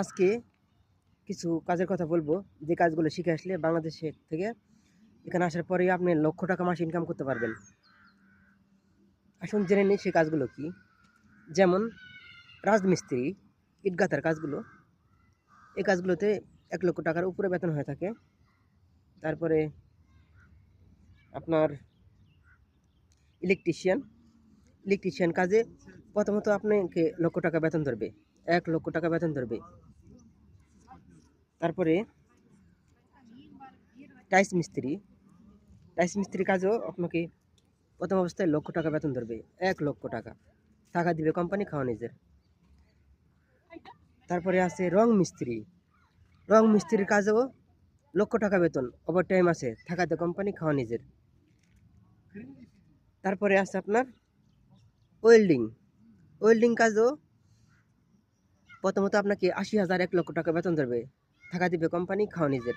আজকে কিছু কাজের কথা বলবো, যে কাজগুলো শিখে আসলে বাংলাদেশে থেকে এখানে আসার পরে আপনি লক্ষ টাকা মাসে ইনকাম করতে পারবেন। আসুন জেনে নিই সেই কাজগুলো কি। যেমন রাজমিস্ত্রি, ইটগাথার কাজগুলো, এই কাজগুলোতে 1 লক্ষ টাকার উপরে বেতন হয়ে থাকে। তারপরে আপনার ইলেকট্রিশিয়ান, ইলেকট্রিশিয়ান কাজে প্রথমত আপনাকে লক্ষ টাকা বেতন ধরবে, 1 লক্ষ টাকা বেতন ধরবে। তারপরে টাইস মিস্ত্রি, টাইস মিস্ত্রি কাজও আপনাকে প্রথম অবস্থায় লক্ষ টাকা বেতন ধরবে, 1 লক্ষ টাকা। টাকা দিবে কোম্পানি, খাওয়া নিজের। তারপরে আছে রং মিস্ত্রি, রং মিস্ত্রির কাজও লক্ষ টাকা বেতন, ওভার টাইম আছে, টাকা দেয় কোম্পানি, খাওয়া নিজের। তারপরে আছে আপনার ওয়েল্ডিং, ওয়েল্ডিং কাজও প্রথমত আপনাকে 80,000 1 লক্ষ টাকা বেতন ধরবে, টাকা দিবে কোম্পানি, খাওয়া নিজের।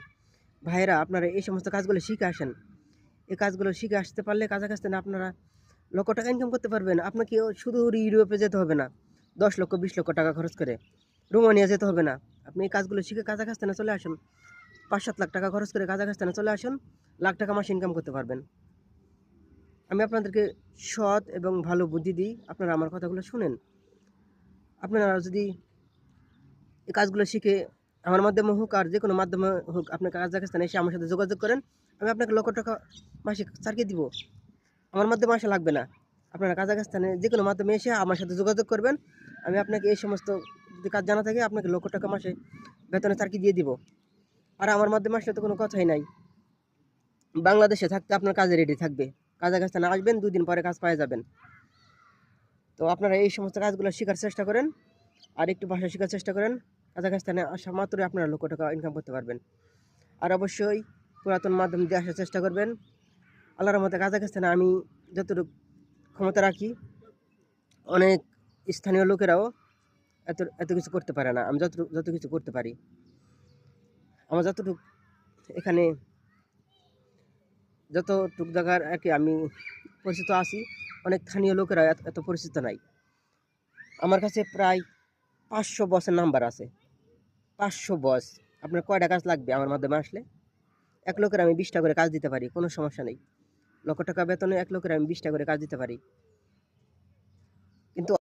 ভাইয়েরা, আপনারা এই সমস্ত কাজগুলো শিখে আসেন। এই কাজগুলো শিখে আসতে পারলে কাছাকাছি আপনারা লক্ষ টাকা ইনকাম করতে পারবেন। আপনাকে শুধু ইউরোপে যেতে হবে না 10 লক্ষ 20 লক্ষ টাকা খরচ করে, রোমানিয়া যেতে হবে না। আপনি এই কাজগুলো শিখে কাজাখস্তানে চলে আসুন, 5-7 লাখ টাকা খরচ করে কাজাখস্তানে চলে আসুন, লাখ টাকা মাসে ইনকাম করতে পারবেন। আমি আপনাদেরকে সৎ এবং ভালো বুদ্ধি দিই, আপনারা আমার কথাগুলো শুনেন। আপনারা যদি এই কাজগুলো শিখে আমার মাধ্যমে হোক আর যে কোনো মাধ্যমে হোক আপনি কাজাখস্তানে এসে আমার সাথে যোগাযোগ করেন, আমি আপনাকে লক্ষ টাকা মাসে ছাড়কে দিব। আমার মাধ্যমে আসা লাগবে না, আপনারা কাজাখস্তানে যে কোনো মাধ্যমে এসে আমার সাথে যোগাযোগ করবেন। আমি আপনাকে এই সমস্ত যদি কাজ জানা থাকে আপনাকে লক্ষ টাকা মাসে বেতনে চাকরি দিয়ে দিব। আর আমার মাধ্যমে আসলে তো কোনো কথাই নাই। বাংলাদেশে থাকতে আপনার কাজে রেডি থাকবে, কাজাখস্তানে আসবেন 2 দিন পরে কাজ পেয়ে যাবেন। তো আপনারা এই সমস্ত কাজগুলো শেখার চেষ্টা করেন, আর একটু ভাষা শেখার চেষ্টা করেন। কাজাখস্তানে আসা মাত্রই আপনারা লক্ষ টাকা ইনকাম করতে পারবেন। আর অবশ্যই পুরাতন মাধ্যম দিয়ে আসার চেষ্টা করবেন। আল্লাহর রহমতে কাজাখস্তানে আমি যতটুকু ক্ষমতা রাখি, অনেক স্থানীয় লোকেরাও এত এত কিছু করতে পারে না, আমি যত কিছু করতে পারি। আমার যতটুকু এখানে যতটুক জায়গার আর কি আমি পরিচিত আছি, অনেক স্থানীয় লোকেরা এত পরিচিত নাই। আমার কাছে প্রায় 500 বসের নাম্বার আছে, 500 বস। আপনার কয়টা কাজ লাগবে আমার মাধ্যমে আসলে? 1 লোকের আমি 20টা করে কাজ দিতে পারি, কোনো সমস্যা নেই। লক্ষ টাকা বেতনে 1 লোকের আমি 20টা করে কাজ দিতে পারি। কিন্তু